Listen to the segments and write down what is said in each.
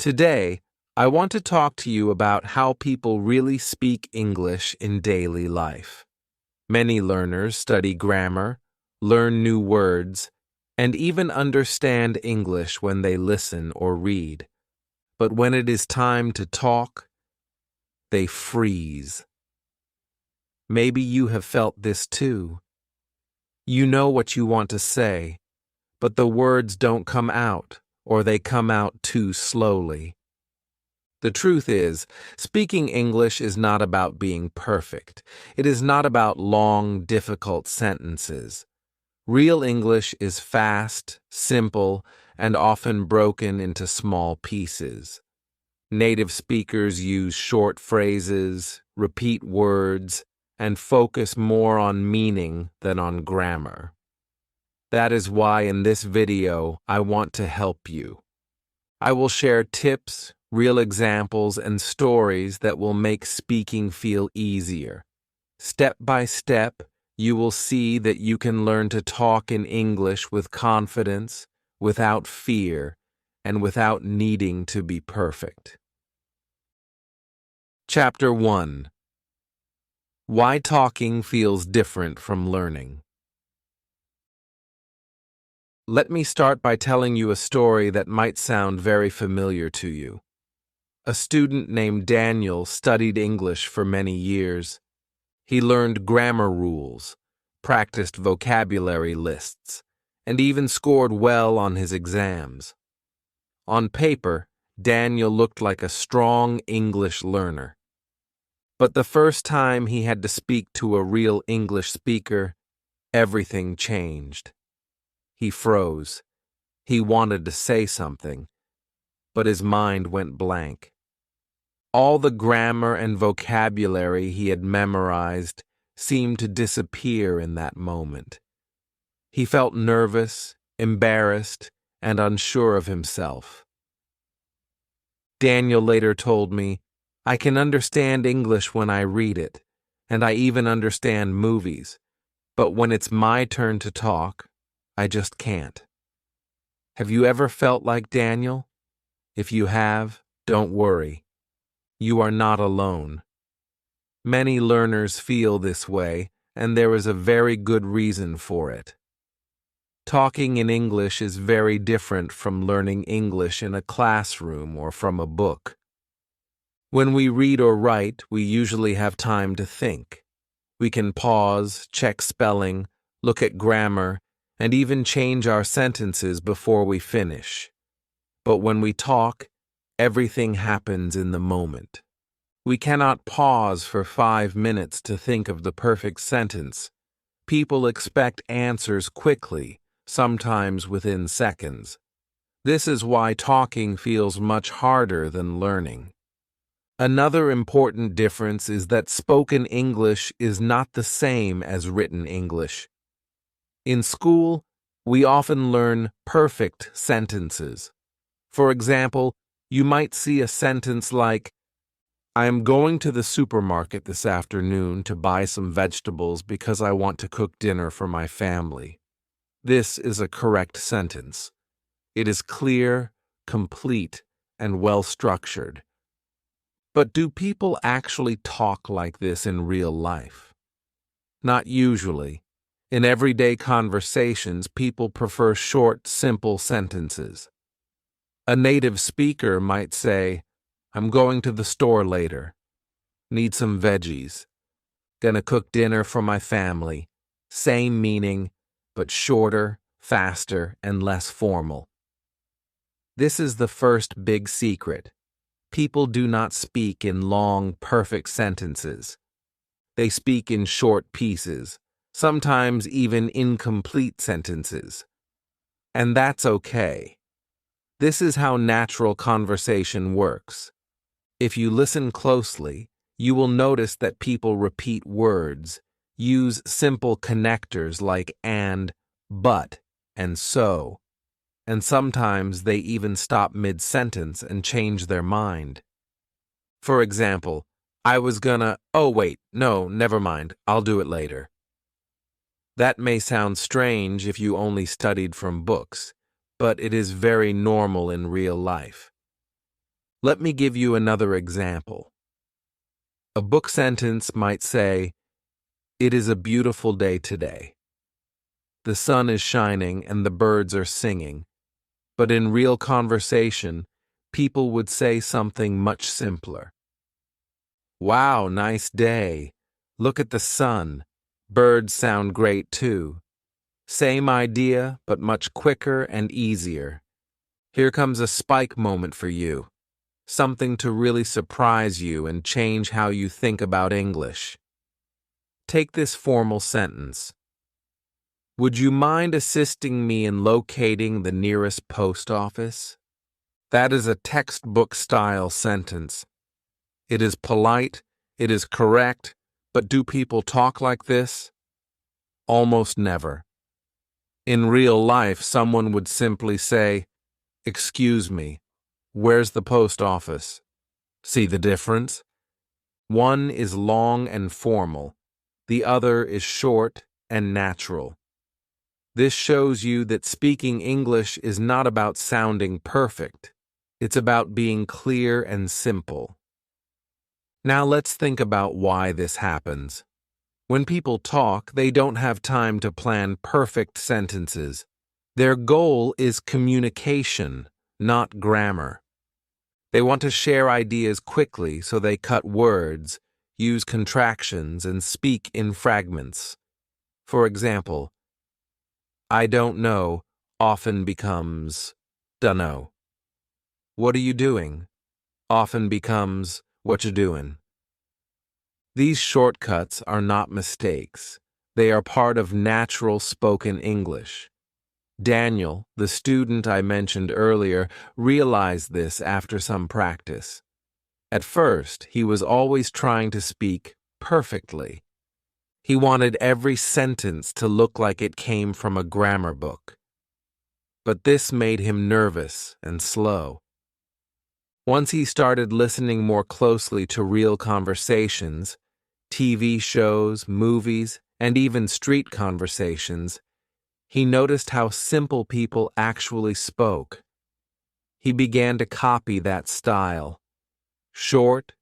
Today, I want to talk to you about how people really speak English in daily life. Many learners study grammar, learn new words, and even understand English when they listen or read. But when it is time to talk, they freeze. Maybe you have felt this too. You know what you want to say, but the words don't come out, or they come out too slowly. The truth is, speaking English is not about being perfect. It is not about long, difficult sentences. Real English is fast, simple, and often broken into small pieces. Native speakers use short phrases, repeat words, and focus more on meaning than on grammar. That is why in this video, I want to help you. I will share tips, real examples, and stories that will make speaking feel easier. Step by step, you will see that you can learn to talk in English with confidence, without fear, and without needing to be perfect. Chapter 1. Why talking feels different from learning. Let me start by telling you a story that might sound very familiar to you. A student named Daniel studied English for many years. He learned grammar rules, practiced vocabulary lists, and even scored well on his exams. On paper, Daniel looked like a strong English learner. But the first time he had to speak to a real English speaker, everything changed. He froze. He wanted to say something, but his mind went blank. All the grammar and vocabulary he had memorized seemed to disappear in that moment. He felt nervous, embarrassed, and unsure of himself. Daniel later told me, "I can understand English when I read it, and I even understand movies, but when it's my turn to talk, I just can't." Have you ever felt like Daniel? If you have, don't worry. You are not alone. Many learners feel this way, and there is a very good reason for it. Talking in English is very different from learning English in a classroom or from a book. When we read or write, we usually have time to think. We can pause, check spelling, look at grammar, and even change our sentences before we finish. But when we talk, everything happens in the moment. We cannot pause for 5 minutes to think of the perfect sentence. People expect answers quickly, sometimes within seconds. This is why talking feels much harder than learning. Another important difference is that spoken English is not the same as written English. In school, we often learn perfect sentences. For example, you might see a sentence like, "I am going to the supermarket this afternoon to buy some vegetables because I want to cook dinner for my family." This is a correct sentence. It is clear, complete, and well-structured. But do people actually talk like this in real life? Not usually. In everyday conversations, people prefer short, simple sentences. A native speaker might say, "I'm going to the store later. Need some veggies. Gonna cook dinner for my family." Same meaning, but shorter, faster, and less formal. This is the first big secret. People do not speak in long, perfect sentences. They speak in short pieces, sometimes even incomplete sentences. And that's okay. This is how natural conversation works. If you listen closely, you will notice that people repeat words, use simple connectors like and, but, and so, and sometimes they even stop mid-sentence and change their mind. For example, "I was gonna, oh wait, no, never mind, I'll do it later." That may sound strange if you only studied from books, but it is very normal in real life. Let me give you another example. A book sentence might say, "It is a beautiful day today. The sun is shining and the birds are singing." But in real conversation, people would say something much simpler. "Wow, nice day. Look at the sun. Birds sound great too." Same idea, but much quicker and easier. Here comes a spike moment for you. Something to really surprise you and change how you think about English. Take this formal sentence. "Would you mind assisting me in locating the nearest post office?" That is a textbook-style sentence. It is polite, it is correct, but do people talk like this? Almost never. In real life, someone would simply say, "Excuse me, where's the post office?" See the difference? One is long and formal. The other is short and natural. This shows you that speaking English is not about sounding perfect. It's about being clear and simple. Now let's think about why this happens. When people talk, they don't have time to plan perfect sentences. Their goal is communication, not grammar. They want to share ideas quickly, so they cut words, use contractions, and speak in fragments. For example, "I don't know" often becomes "dunno." "What are you doing" often becomes "what you doing." These shortcuts are not mistakes. They are part of natural spoken English. Daniel, the student I mentioned earlier, realized this after some practice. At first, he was always trying to speak perfectly. He wanted every sentence to look like it came from a grammar book. But this made him nervous and slow. Once he started listening more closely to real conversations, TV shows, movies, and even street conversations, he noticed how simple people actually spoke. He began to copy that style. Short,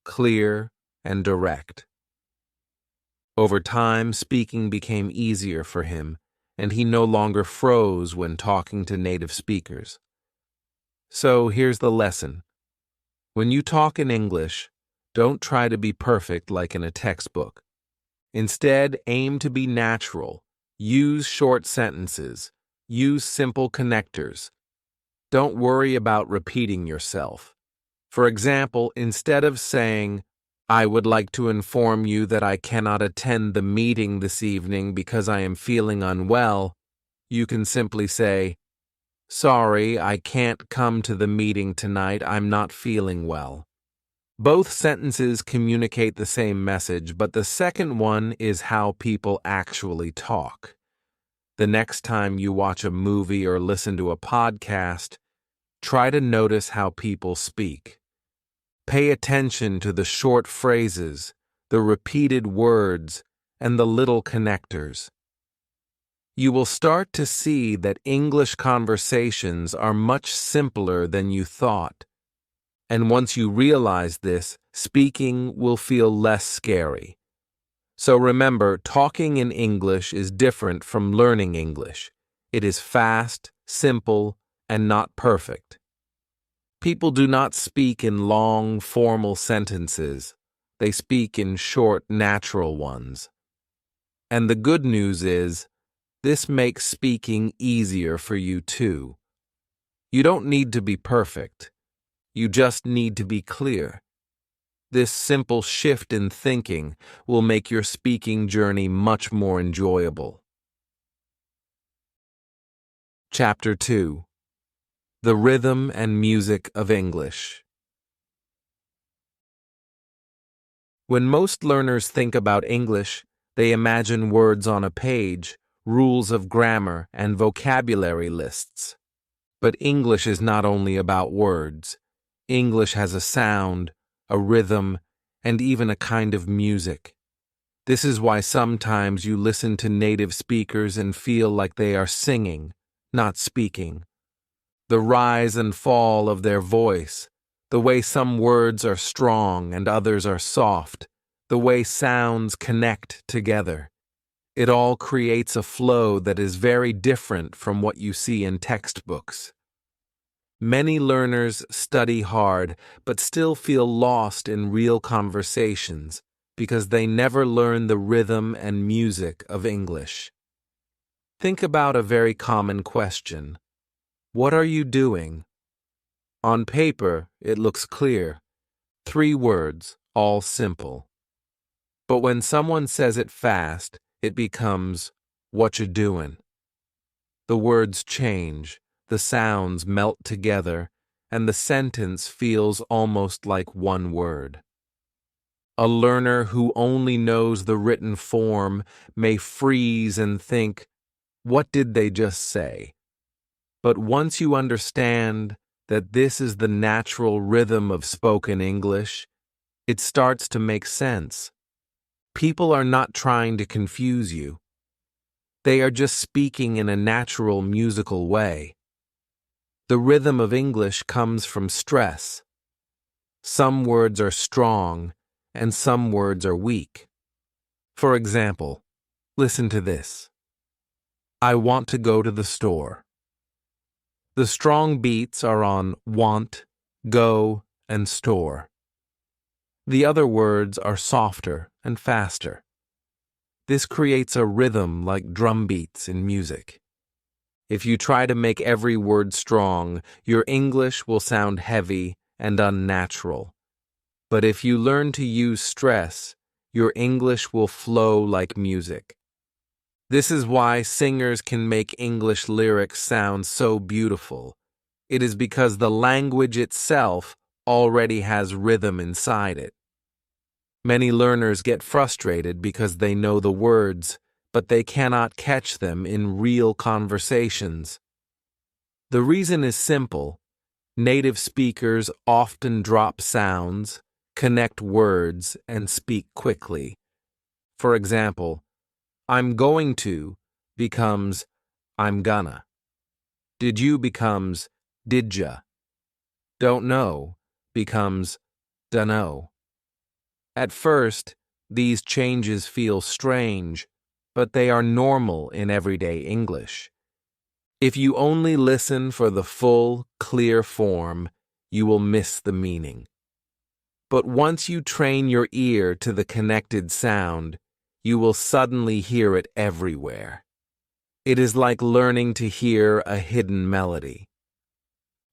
clear, and direct. Over time, speaking became easier for him, and he no longer froze when talking to native speakers. So here's the lesson. When you talk in English, don't try to be perfect like in a textbook. Instead, aim to be natural. Use short sentences. Use simple connectors. Don't worry about repeating yourself. For example, instead of saying, "I would like to inform you that I cannot attend the meeting this evening because I am feeling unwell," you can simply say, "Sorry, I can't come to the meeting tonight. I'm not feeling well." Both sentences communicate the same message, but the second one is how people actually talk. The next time you watch a movie or listen to a podcast, try to notice how people speak. Pay attention to the short phrases, the repeated words, and the little connectors. You will start to see that English conversations are much simpler than you thought. And once you realize this, speaking will feel less scary. So remember, talking in English is different from learning English. It is fast, simple, and not perfect. People do not speak in long, formal sentences. They speak in short, natural ones. And the good news is, this makes speaking easier for you too. You don't need to be perfect. You just need to be clear. This simple shift in thinking will make your speaking journey much more enjoyable. Chapter 2. The Rhythm and Music of English. When most learners think about English, they imagine words on a page, rules of grammar, and vocabulary lists. But English is not only about words. English has a sound, a rhythm, and even a kind of music. This is why sometimes you listen to native speakers and feel like they are singing, not speaking. The rise and fall of their voice, the way some words are strong and others are soft, the way sounds connect together. It all creates a flow that is very different from what you see in textbooks. Many learners study hard but still feel lost in real conversations because they never learn the rhythm and music of English. Think about a very common question. What are you doing? On paper, it looks clear. 3 words, all simple. But when someone says it fast, it becomes, what you doing? The words change, the sounds melt together, and the sentence feels almost like one word. A learner who only knows the written form may freeze and think, what did they just say? But once you understand that this is the natural rhythm of spoken English, it starts to make sense. People are not trying to confuse you. They are just speaking in a natural musical way. The rhythm of English comes from stress. Some words are strong, and some words are weak. For example, listen to this. I want to go to the store. The strong beats are on want, go, and store. The other words are softer and faster. This creates a rhythm like drum beats in music. If you try to make every word strong, your English will sound heavy and unnatural. But if you learn to use stress, your English will flow like music. This is why singers can make English lyrics sound so beautiful. It is because the language itself already has rhythm inside it. Many learners get frustrated because they know the words, but they cannot catch them in real conversations. The reason is simple. Native speakers often drop sounds, connect words, and speak quickly. For example, I'm going to becomes I'm gonna. Did you becomes didja. Don't know becomes dunno. At first, these changes feel strange, but they are normal in everyday English. If you only listen for the full, clear form, you will miss the meaning. But once you train your ear to the connected sound, you will suddenly hear it everywhere. It is like learning to hear a hidden melody.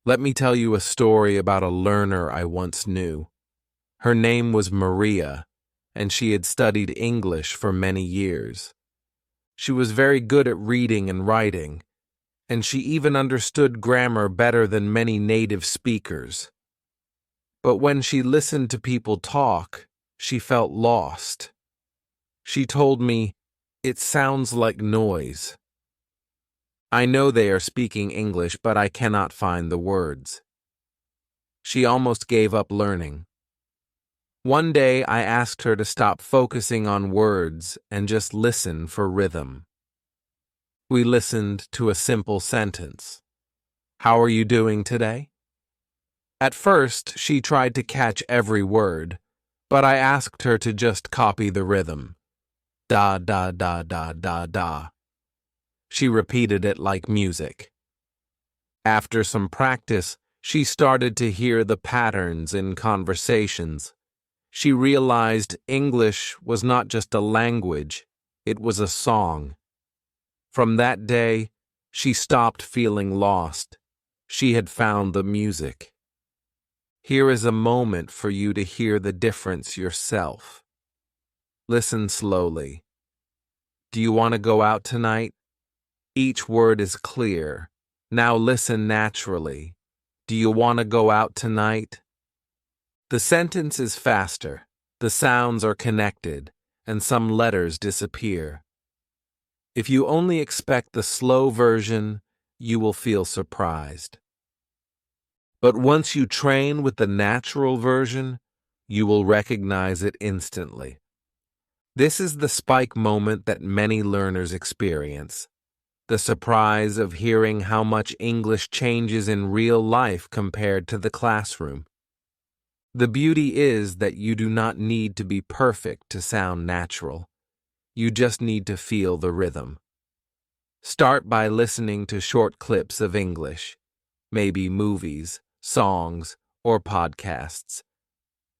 Let me tell you a story about a learner I once knew. Her name was Maria, and she had studied English for many years. She was very good at reading and writing, and she even understood grammar better than many native speakers. But when she listened to people talk, she felt lost. She told me, "It sounds like noise. I know they are speaking English, but I cannot find the words." She almost gave up learning. One day I asked her to stop focusing on words and just listen for rhythm. We listened to a simple sentence. How are you doing today? At first, she tried to catch every word, but I asked her to just copy the rhythm. Da da da da da da. She repeated it like music. After some practice, she started to hear the patterns in conversations. She realized English was not just a language, it was a song. From that day, she stopped feeling lost. She had found the music. Here is a moment for you to hear the difference yourself. Listen slowly. Do you want to go out tonight? Each word is clear. Now listen naturally. Do you want to go out tonight? The sentence is faster, the sounds are connected, and some letters disappear. If you only expect the slow version, you will feel surprised. But once you train with the natural version, you will recognize it instantly. This is the spike moment that many learners experience. The surprise of hearing how much English changes in real life compared to the classroom. The beauty is that you do not need to be perfect to sound natural. You just need to feel the rhythm. Start by listening to short clips of English, maybe movies, songs, or podcasts.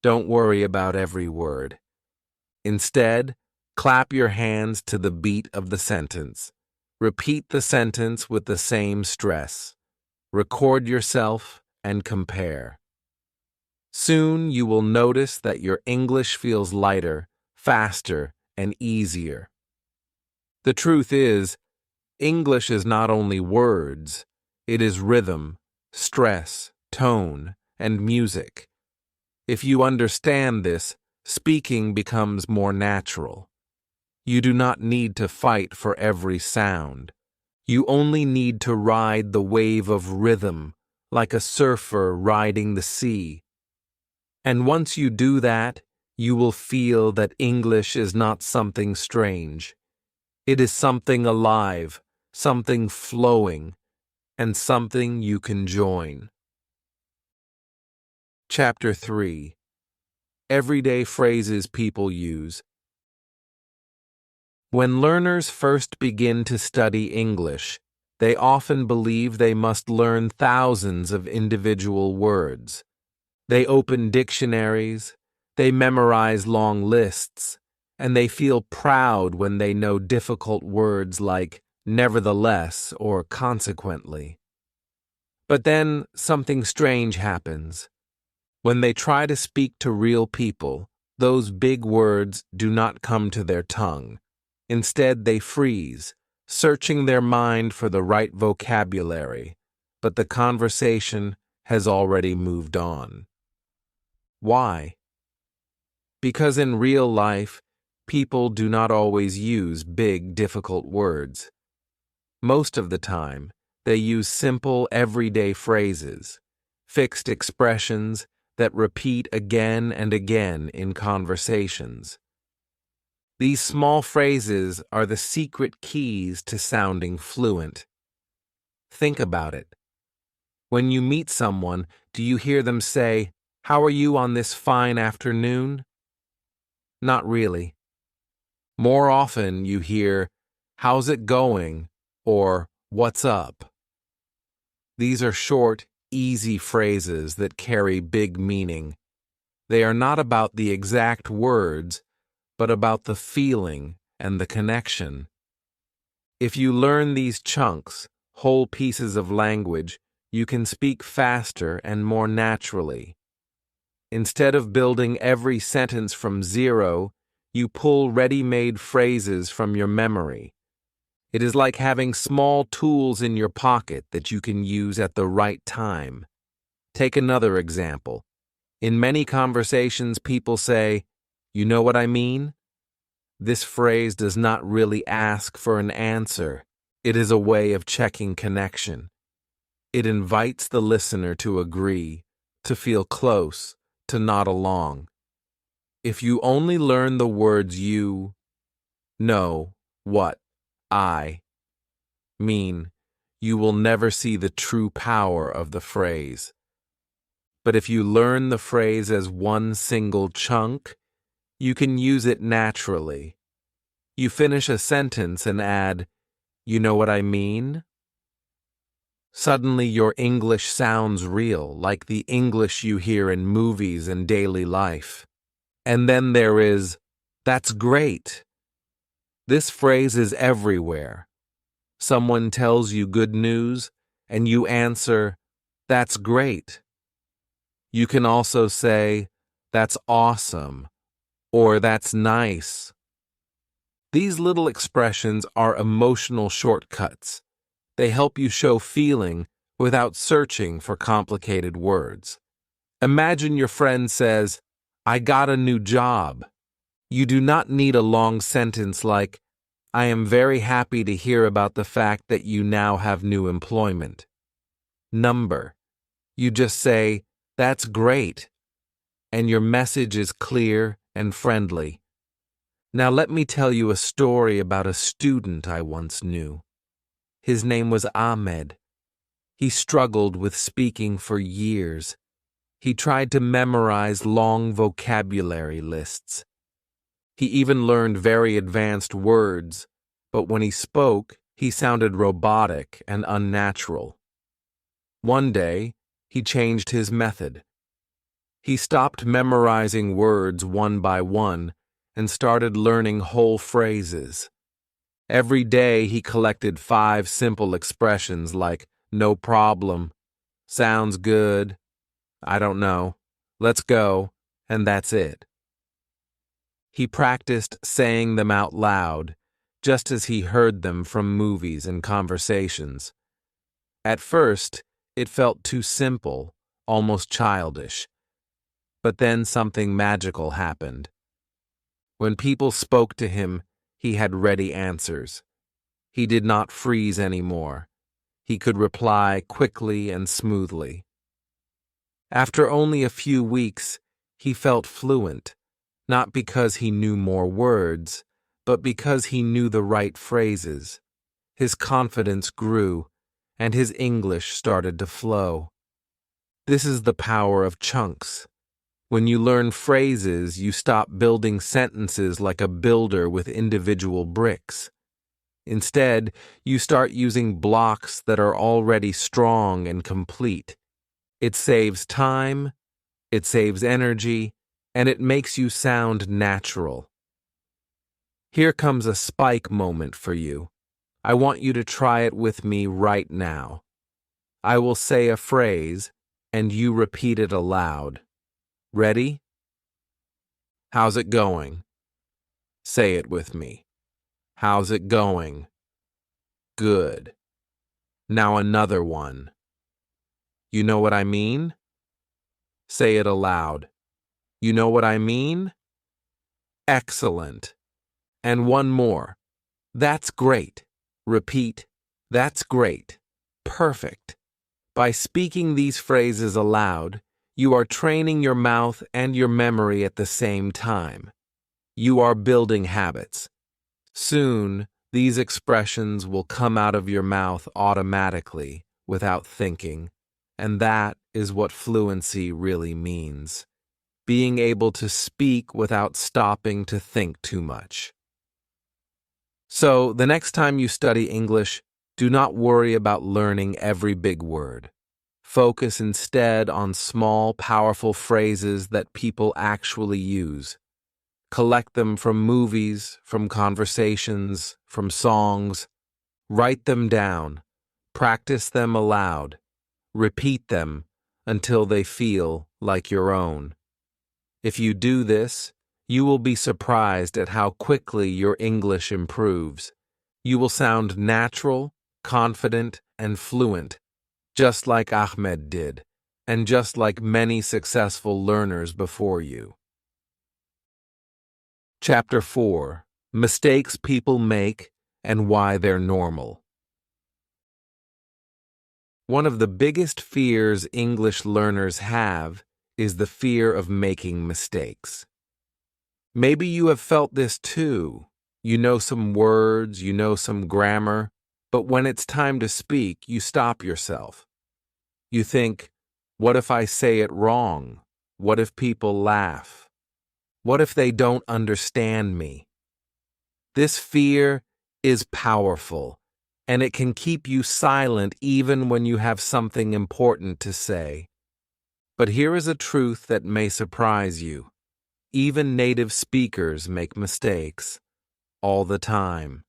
Don't worry about every word. Instead, clap your hands to the beat of the sentence. Repeat the sentence with the same stress. Record yourself and compare. Soon you will notice that your English feels lighter, faster, and easier. The truth is, English is not only words, it is rhythm, stress, tone, and music. If you understand this, speaking becomes more natural. You do not need to fight for every sound. You only need to ride the wave of rhythm, like a surfer riding the sea. And once you do that, you will feel that English is not something strange. It is something alive, something flowing, and something you can join. Chapter 3. Everyday phrases people use. When learners first begin to study English, they often believe they must learn thousands of individual words. They open dictionaries, they memorize long lists, and they feel proud when they know difficult words like nevertheless or consequently. But then something strange happens. When they try to speak to real people, those big words do not come to their tongue. Instead, they freeze, searching their mind for the right vocabulary, but the conversation has already moved on. Why? Because in real life, people do not always use big, difficult words. Most of the time, they use simple, everyday phrases, fixed expressions that repeat again and again in conversations. These small phrases are the secret keys to sounding fluent. Think about it. When you meet someone, do you hear them say, "How are you on this fine afternoon?" Not really. More often you hear, "How's it going?" or "What's up?" These are short, easy phrases that carry big meaning. They are not about the exact words, but about the feeling and the connection. If you learn these chunks, whole pieces of language, you can speak faster and more naturally. Instead of building every sentence from zero, you pull ready-made phrases from your memory. It is like having small tools in your pocket that you can use at the right time. Take another example. In many conversations, people say, "You know what I mean?" This phrase does not really ask for an answer. It is a way of checking connection. It invites the listener to agree, to feel close, to nod along. If you only learn the words "you," "know," "what," "I" mean, you will never see the true power of the phrase. But if you learn the phrase as one single chunk, you can use it naturally. You finish a sentence and add, "You know what I mean?" Suddenly your English sounds real, like the English you hear in movies and daily life. And then there is, "That's great." This phrase is everywhere. Someone tells you good news, and you answer, "That's great." You can also say, "That's awesome," or "That's nice." These little expressions are emotional shortcuts. They help you show feeling without searching for complicated words. Imagine your friend says, "I got a new job." You do not need a long sentence like, "I am very happy to hear about the fact that you now have new employment." Number. You just say, "That's great," and your message is clear and friendly. Now let me tell you a story about a student I once knew. His name was Ahmed. He struggled with speaking for years. He tried to memorize long vocabulary lists. He even learned very advanced words, but when he spoke, he sounded robotic and unnatural. One day, he changed his method. He stopped memorizing words one by one and started learning whole phrases. Every day, he collected 5 simple expressions like no problem, sounds good, I don't know, let's go, and that's it. He practiced saying them out loud, just as he heard them from movies and conversations. At first, it felt too simple, almost childish. But then something magical happened. When people spoke to him, he had ready answers. He did not freeze anymore. He could reply quickly and smoothly. After only a few weeks, he felt fluent, not because he knew more words, but because he knew the right phrases. His confidence grew, and his English started to flow. This is the power of chunks. When you learn phrases, you stop building sentences like a builder with individual bricks. Instead, you start using blocks that are already strong and complete. It saves time, it saves energy, and it makes you sound natural. Here comes a spike moment for you. I want you to try it with me right now. I will say a phrase, and you repeat it aloud. Ready? How's it going? Say it with me. How's it going? Good. Now another one. You know what I mean? Say it aloud. You know what I mean? Excellent. And one more. That's great. Repeat. That's great. Perfect. By speaking these phrases aloud, you are training your mouth and your memory at the same time. You are building habits. Soon, these expressions will come out of your mouth automatically, without thinking, and that is what fluency really means. Being able to speak without stopping to think too much. So, the next time you study English, do not worry about learning every big word. Focus instead on small, powerful phrases that people actually use. Collect them from movies, from conversations, from songs. Write them down. Practice them aloud. Repeat them until they feel like your own. If you do this, you will be surprised at how quickly your English improves. You will sound natural, confident, and fluent, just like Ahmed did, and just like many successful learners before you. Chapter 4: Mistakes People Make and Why They're Normal. One of the biggest fears English learners have is the fear of making mistakes. Maybe you have felt this too. You know some words, you know some grammar, but when it's time to speak, you stop yourself. You think, what if I say it wrong? What if people laugh? What if they don't understand me? This fear is powerful, and it can keep you silent even when you have something important to say. But here is a truth that may surprise you. Even native speakers make mistakes, all the time,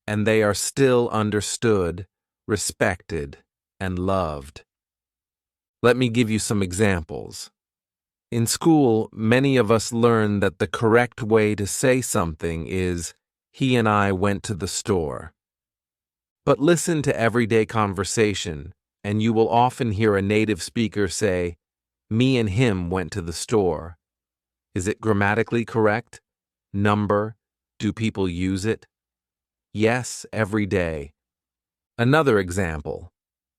and they are still understood, respected, and loved. Let me give you some examples. In school, many of us learn that the correct way to say something is, "He and I went to the store." But listen to everyday conversation, and you will often hear a native speaker say, "Me and him went to the store." Is it grammatically correct? Number? Do people use it? Yes, every day. Another example.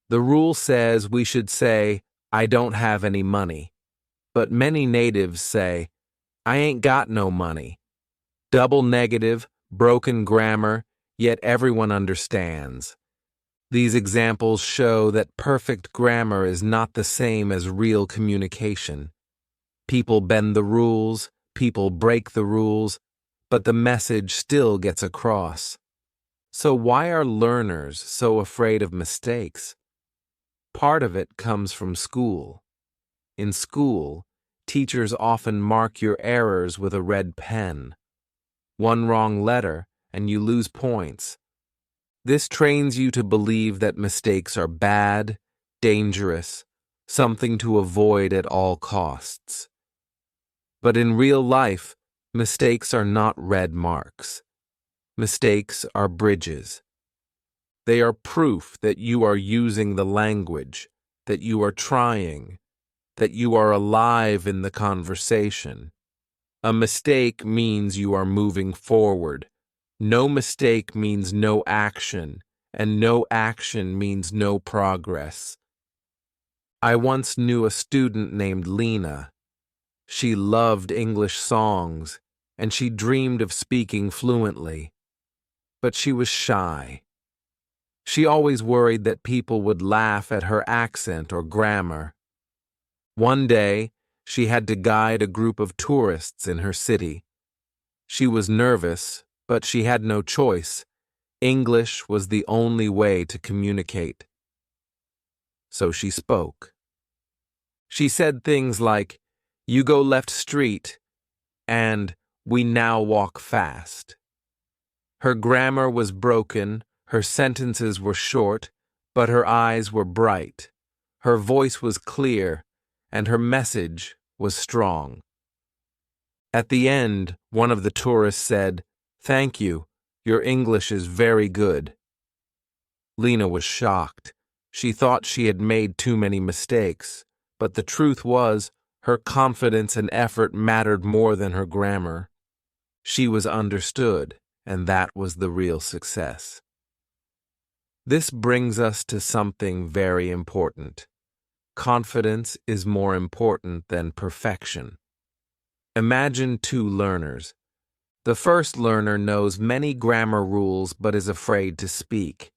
The rule says we should say, "I don't have any money." But many natives say, "I ain't got no money." Double negative, broken grammar, yet everyone understands. These examples show that perfect grammar is not the same as real communication. People bend the rules, people break the rules, but the message still gets across. So why are learners so afraid of mistakes? Part of it comes from school. In school, teachers often mark your errors with a red pen. One wrong letter, and you lose points. This trains you to believe that mistakes are bad, dangerous, something to avoid at all costs. But in real life, mistakes are not red marks. Mistakes are bridges. They are proof that you are using the language, that you are trying, that you are alive in the conversation. A mistake means you are moving forward. No mistake means no action, and no action means no progress. I once knew a student named Lena. She loved English songs, and she dreamed of speaking fluently. But she was shy. She always worried that people would laugh at her accent or grammar. One day, she had to guide a group of tourists in her city. She was nervous, but she had no choice. English was the only way to communicate. So she spoke. She said things like, "You go left street," and "We now walk fast." Her grammar was broken, her sentences were short, but her eyes were bright. Her voice was clear, and her message was strong. At the end, one of the tourists said, "Thank you, your English is very good." Lena was shocked. She thought she had made too many mistakes, but the truth was, her confidence and effort mattered more than her grammar. She was understood, and that was the real success. This brings us to something very important. Confidence is more important than perfection. Imagine two learners. The first learner knows many grammar rules but is afraid to speak.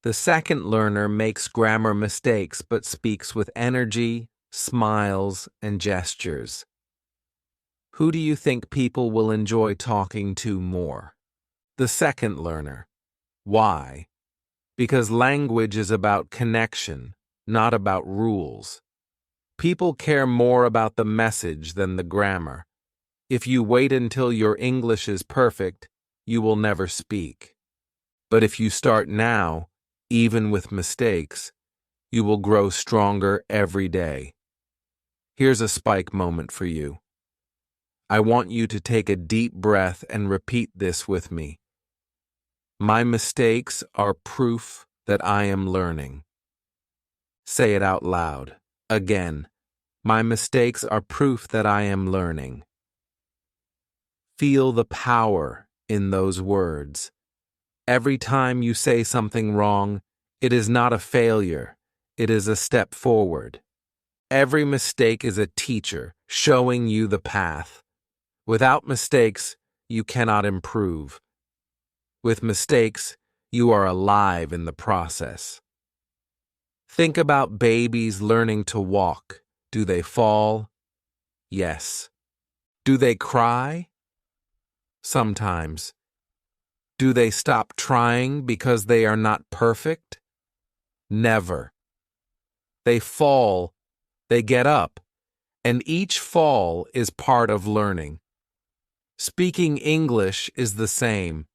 The second learner makes grammar mistakes but speaks with energy, smiles, and gestures. Who do you think people will enjoy talking to more? The second learner. Why? Because language is about connection, not about rules. People care more about the message than the grammar. If you wait until your English is perfect, you will never speak. But if you start now, even with mistakes, you will grow stronger every day. Here's a spike moment for you. I want you to take a deep breath and repeat this with me. My mistakes are proof that I am learning. Say it out loud. Again. My mistakes are proof that I am learning. Feel the power in those words. Every time you say something wrong, it is not a failure. It is a step forward. Every mistake is a teacher showing you the path. Without mistakes, you cannot improve. With mistakes, you are alive in the process. Think about babies learning to walk. Do they fall? Yes. Do they cry? Sometimes. Do they stop trying because they are not perfect? Never. They fall, they get up, and each fall is part of learning. Speaking English is the same.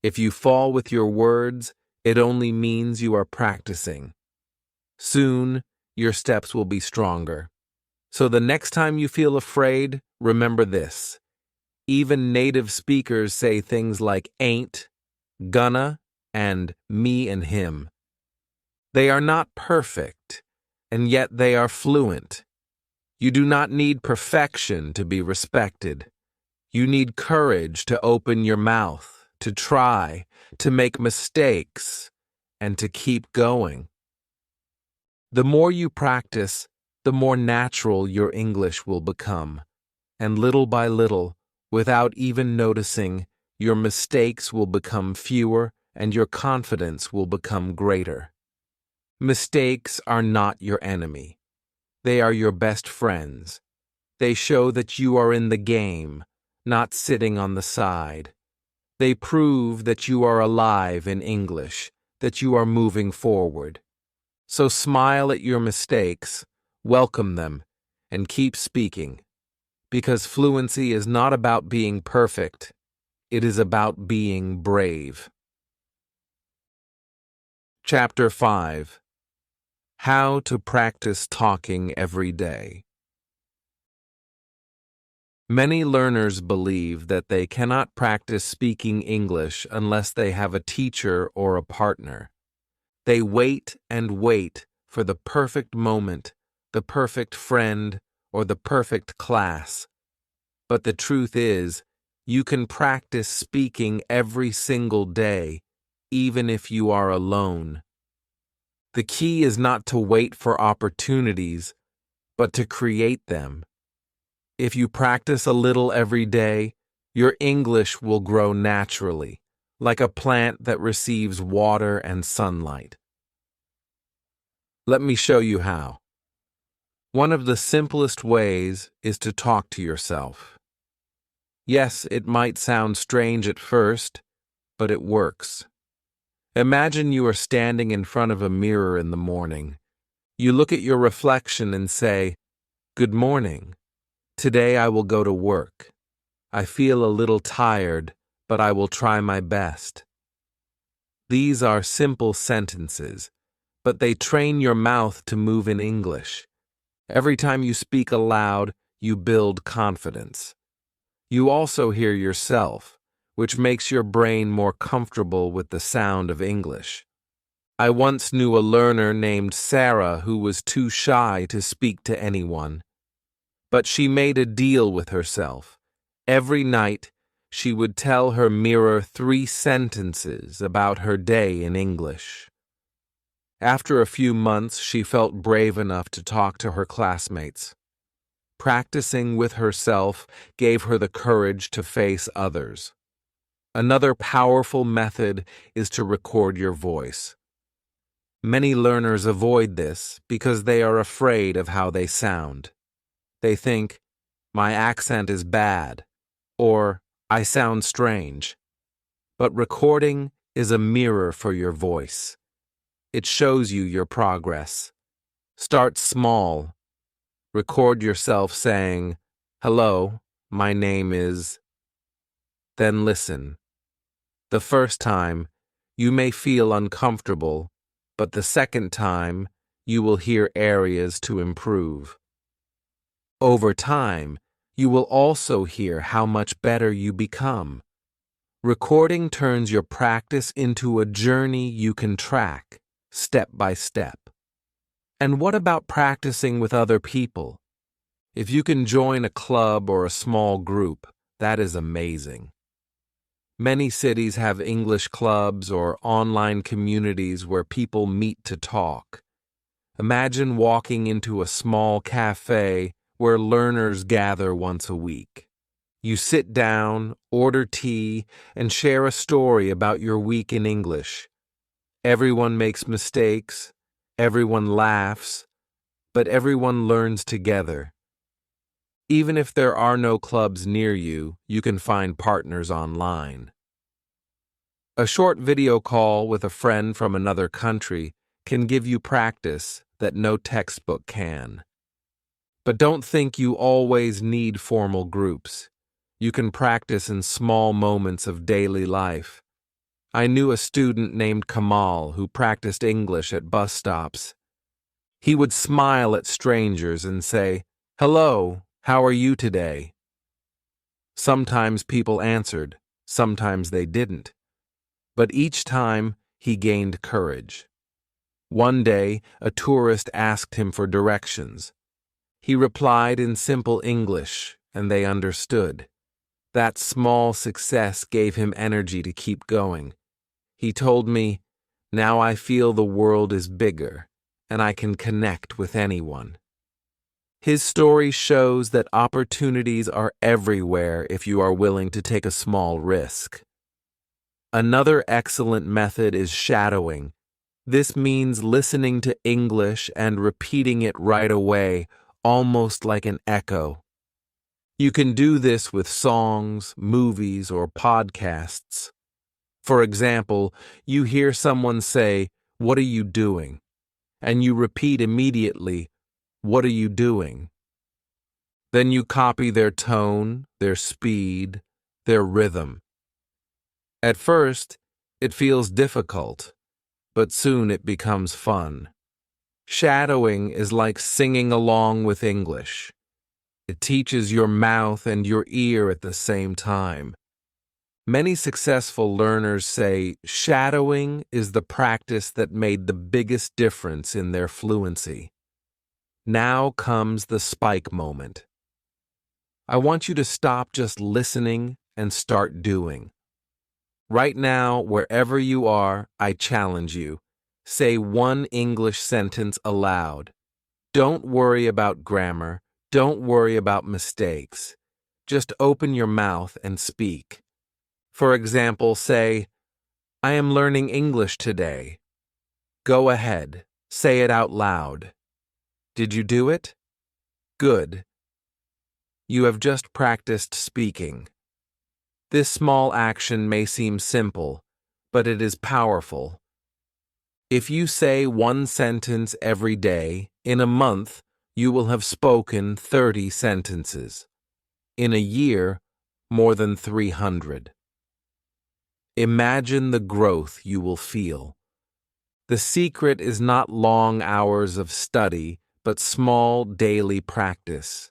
If you fall with your words, it only means you are practicing. Soon, your steps will be stronger. So the next time you feel afraid, remember this. Even native speakers say things like ain't, gonna, and me and him. They are not perfect, and yet they are fluent. You do not need perfection to be respected. You need courage to open your mouth, to try, to make mistakes, and to keep going. The more you practice, the more natural your English will become, and little by little, without even noticing, your mistakes will become fewer and your confidence will become greater. Mistakes are not your enemy. They are your best friends. They show that you are in the game, not sitting on the side. They prove that you are alive in English, that you are moving forward. So smile at your mistakes, welcome them, and keep speaking. Because fluency is not about being perfect, it is about being brave. Chapter 5. How to practice talking every day. Many learners believe that they cannot practice speaking English unless they have a teacher or a partner. They wait and wait for the perfect moment, the perfect friend, or the perfect class. But the truth is, you can practice speaking every single day, even if you are alone. The key is not to wait for opportunities, but to create them. If you practice a little every day, your English will grow naturally, like a plant that receives water and sunlight. Let me show you how. One of the simplest ways is to talk to yourself. Yes, it might sound strange at first, but it works. Imagine you are standing in front of a mirror in the morning. You look at your reflection and say, "Good morning. Today I will go to work. I feel a little tired, but I will try my best." These are simple sentences, but they train your mouth to move in English. Every time you speak aloud, you build confidence. You also hear yourself, which makes your brain more comfortable with the sound of English. I once knew a learner named Sarah who was too shy to speak to anyone. But she made a deal with herself. Every night, she would tell her mirror 3 sentences about her day in English. After a few months, she felt brave enough to talk to her classmates. Practicing with herself gave her the courage to face others. Another powerful method is to record your voice. Many learners avoid this because they are afraid of how they sound. They think, "My accent is bad," or "I sound strange." But recording is a mirror for your voice. It shows you your progress. Start small. Record yourself saying, "Hello, my name is..." Then listen. The first time, you may feel uncomfortable, but the second time, you will hear areas to improve. Over time, you will also hear how much better you become. Recording turns your practice into a journey you can track, step by step. And what about practicing with other people? If you can join a club or a small group, that is amazing. Many cities have English clubs or online communities where people meet to talk. Imagine walking into a small cafe where learners gather once a week. You sit down, order tea, and share a story about your week in English. Everyone makes mistakes, everyone laughs, but everyone learns together. Even if there are no clubs near you, you can find partners online. A short video call with a friend from another country can give you practice that no textbook can. But don't think you always need formal groups. You can practice in small moments of daily life. I knew a student named Kamal who practiced English at bus stops. He would smile at strangers and say, "Hello, how are you today?" Sometimes people answered, sometimes they didn't. But each time, he gained courage. One day, a tourist asked him for directions. He replied in simple English, and they understood. That small success gave him energy to keep going. He told me, "Now I feel the world is bigger, and I can connect with anyone." His story shows that opportunities are everywhere if you are willing to take a small risk. Another excellent method is shadowing. This means listening to English and repeating it right away, almost like an echo. You can do this with songs, movies, or podcasts. For example, you hear someone say, "What are you doing?" and you repeat immediately, "What are you doing?" Then you copy their tone, their speed, their rhythm. At first, it feels difficult, but soon it becomes fun. Shadowing is like singing along with English. It teaches your mouth and your ear at the same time. Many successful learners say shadowing is the practice that made the biggest difference in their fluency. Now comes the spike moment. I want you to stop just listening and start doing. Right now, wherever you are, I challenge you. Say one English sentence aloud. Don't worry about grammar. Don't worry about mistakes. Just open your mouth and speak. For example, say, "I am learning English today." Go ahead, say it out loud. Did you do it? Good. You have just practiced speaking. This small action may seem simple, but it is powerful. If you say one sentence every day, in a month, you will have spoken 30 sentences. In a year, more than 300. Imagine the growth you will feel. The secret is not long hours of study, but small daily practice.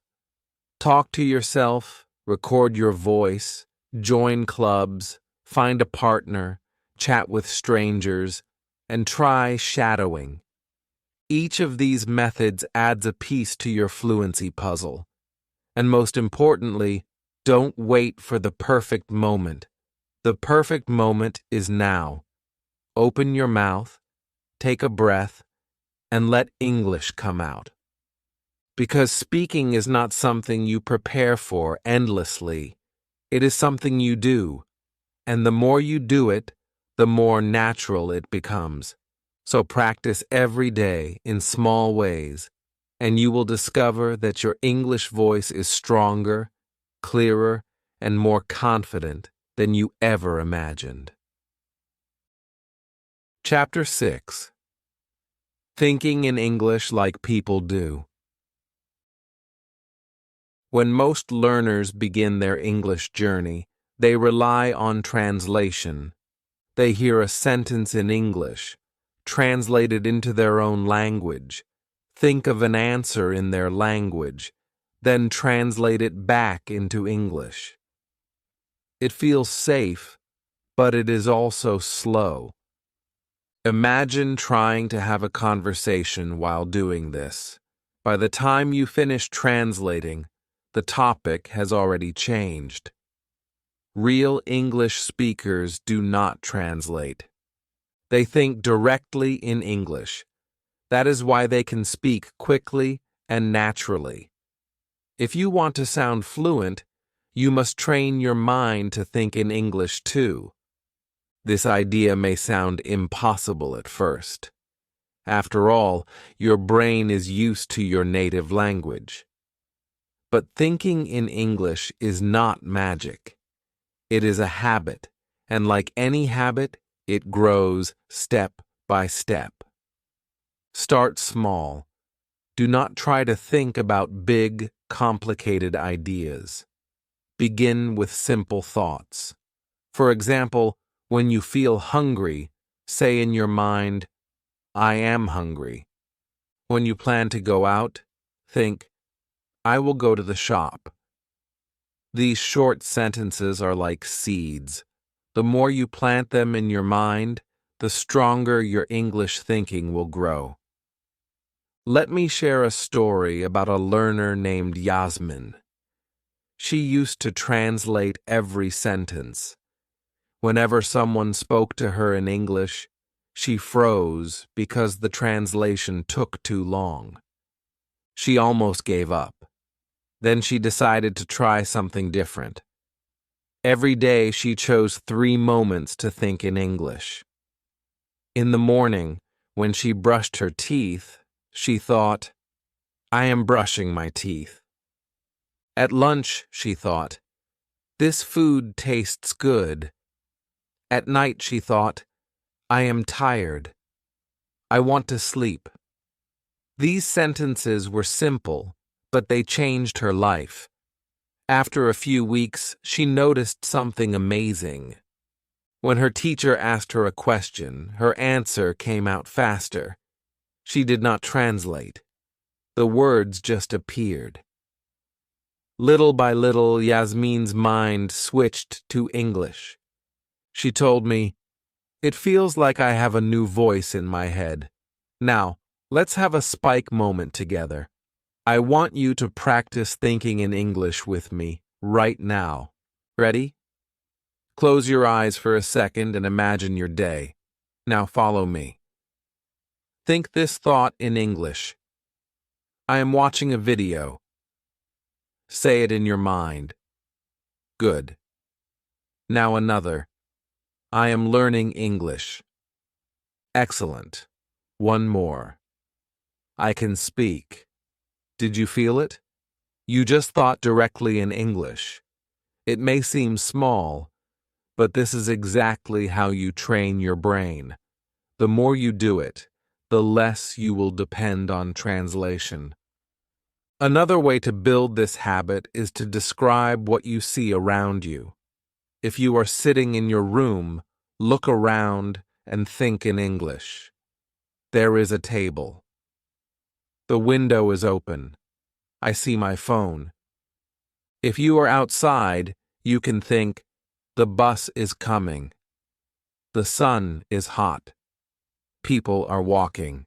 Talk to yourself, record your voice, join clubs, find a partner, chat with strangers, and try shadowing. Each of these methods adds a piece to your fluency puzzle. And most importantly, don't wait for the perfect moment. The perfect moment is now. Open your mouth, take a breath, and let English come out. Because speaking is not something you prepare for endlessly. It is something you do. And the more you do it, the more natural it becomes. So practice every day in small ways, and you will discover that your English voice is stronger, clearer, and more confident than you ever imagined. Chapter 6. Thinking in English like people do. When most learners begin their English journey, they rely on translation. They hear a sentence in English, translate it into their own language, think of an answer in their language, then translate it back into English. It feels safe, but it is also slow. Imagine trying to have a conversation while doing this. By the time you finish translating, the topic has already changed. Real English speakers do not translate. They think directly in English. That is why they can speak quickly and naturally. If you want to sound fluent, you must train your mind to think in English too. This idea may sound impossible at first. After all, your brain is used to your native language. But thinking in English is not magic. It is a habit, and like any habit, it grows step by step. Start small. Do not try to think about big, complicated ideas. Begin with simple thoughts. For example, when you feel hungry, say in your mind, "I am hungry." When you plan to go out, think, "I will go to the shop." These short sentences are like seeds. The more you plant them in your mind, the stronger your English thinking will grow. Let me share a story about a learner named Yasmin. She used to translate every sentence. Whenever someone spoke to her in English, she froze because the translation took too long. She almost gave up. Then she decided to try something different. Every day she chose 3 moments to think in English. In the morning, when she brushed her teeth, she thought, I am brushing my teeth. At lunch, she thought, this food tastes good. At night, she thought, I am tired. I want to sleep. These sentences were simple, but they changed her life. After a few weeks, she noticed something amazing. When her teacher asked her a question, her answer came out faster. She did not translate. The words just appeared. Little by little, Yasmin's mind switched to English. She told me, it feels like I have a new voice in my head. Now, let's have a spike moment together. I want you to practice thinking in English with me right now. Ready? Close your eyes for a second and imagine your day. Now follow me. Think this thought in English. I am watching a video. Say it in your mind. Good. Now another. I am learning English. Excellent. One more. I can speak. Did you feel it? You just thought directly in English. It may seem small, but this is exactly how you train your brain. The more you do it, the less you will depend on translation. Another way to build this habit is to describe what you see around you. If you are sitting in your room, look around and think in English. There is a table. The window is open. I see my phone. If you are outside, you can think, the bus is coming. The sun is hot. People are walking.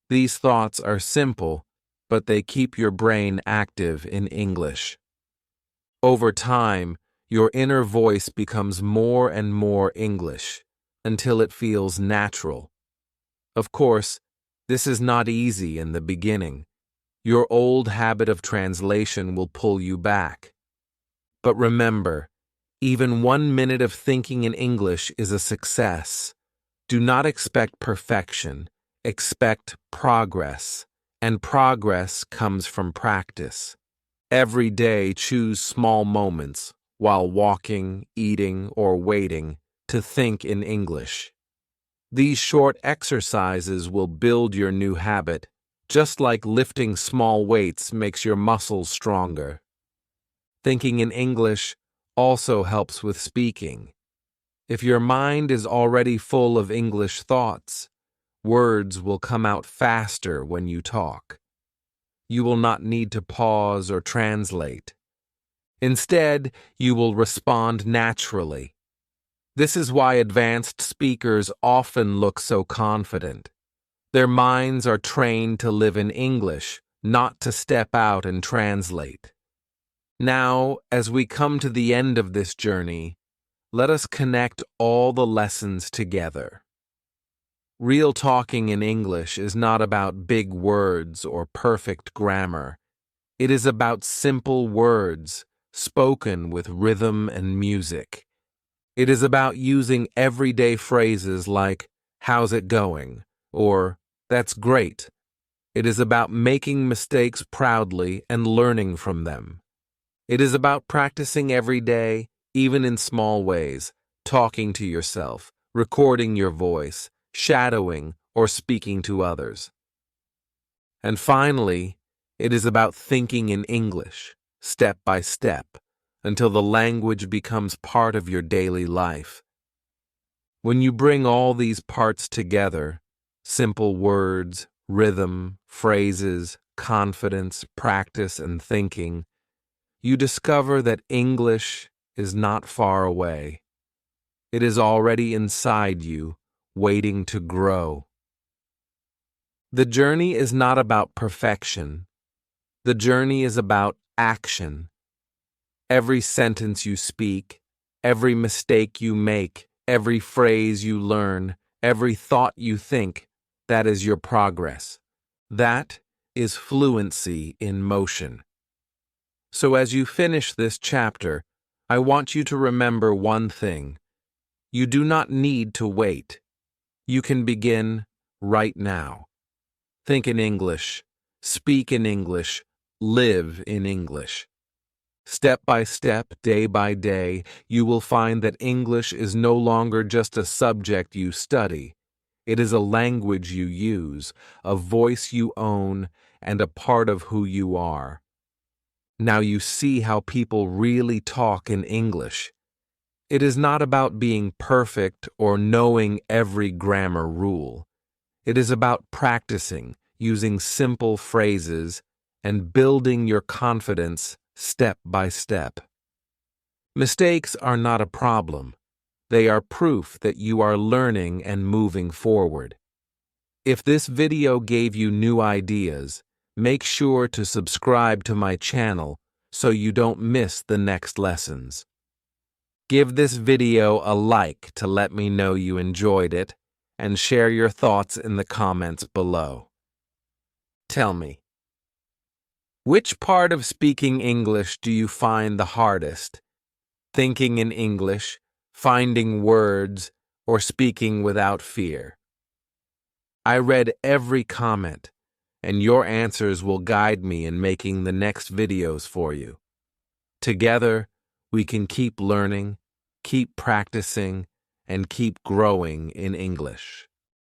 These thoughts are simple, but they keep your brain active in English. Over time, your inner voice becomes more and more English, until it feels natural. Of course, this is not easy in the beginning. Your old habit of translation will pull you back. But remember, even 1 minute of thinking in English is a success. Do not expect perfection. Expect progress. And progress comes from practice. Every day, choose small moments, while walking, eating, or waiting, to think in English. These short exercises will build your new habit, just like lifting small weights makes your muscles stronger. Thinking in English also helps with speaking. If your mind is already full of English thoughts, words will come out faster when you talk. You will not need to pause or translate. Instead, you will respond naturally. This is why advanced speakers often look so confident. Their minds are trained to live in English, not to step out and translate. Now, as we come to the end of this journey, let us connect all the lessons together. Real talking in English is not about big words or perfect grammar. It is about simple words, spoken with rhythm and music. It is about using everyday phrases like, "How's it going?" or "That's great." It is about making mistakes proudly and learning from them. It is about practicing every day, even in small ways, talking to yourself, recording your voice, shadowing, or speaking to others. And finally, it is about thinking in English, step by step, until the language becomes part of your daily life. When you bring all these parts together, simple words, rhythm, phrases, confidence, practice, and thinking, you discover that English is not far away. It is already inside you, waiting to grow. The journey is not about perfection. The journey is about action. Every sentence you speak, every mistake you make, every phrase you learn, every thought you think, that is your progress. That is fluency in motion. So as you finish this chapter, I want you to remember one thing. You do not need to wait. You can begin right now. Think in English, speak in English, live in English. Step by step, day by day, you will find that English is no longer just a subject you study. It is a language you use, a voice you own, and a part of who you are. Now you see how people really talk in English. It is not about being perfect or knowing every grammar rule. It is about practicing, using simple phrases, and building your confidence step by step. Mistakes are not a problem. They are proof that you are learning and moving forward. If this video gave you new ideas, make sure to subscribe to my channel so you don't miss the next lessons. Give this video a like to let me know you enjoyed it, and share your thoughts in the comments below. Tell me, which part of speaking English do you find the hardest? Thinking in English, finding words, or speaking without fear? I read every comment, and your answers will guide me in making the next videos for you. Together, we can keep learning, keep practicing, and keep growing in English.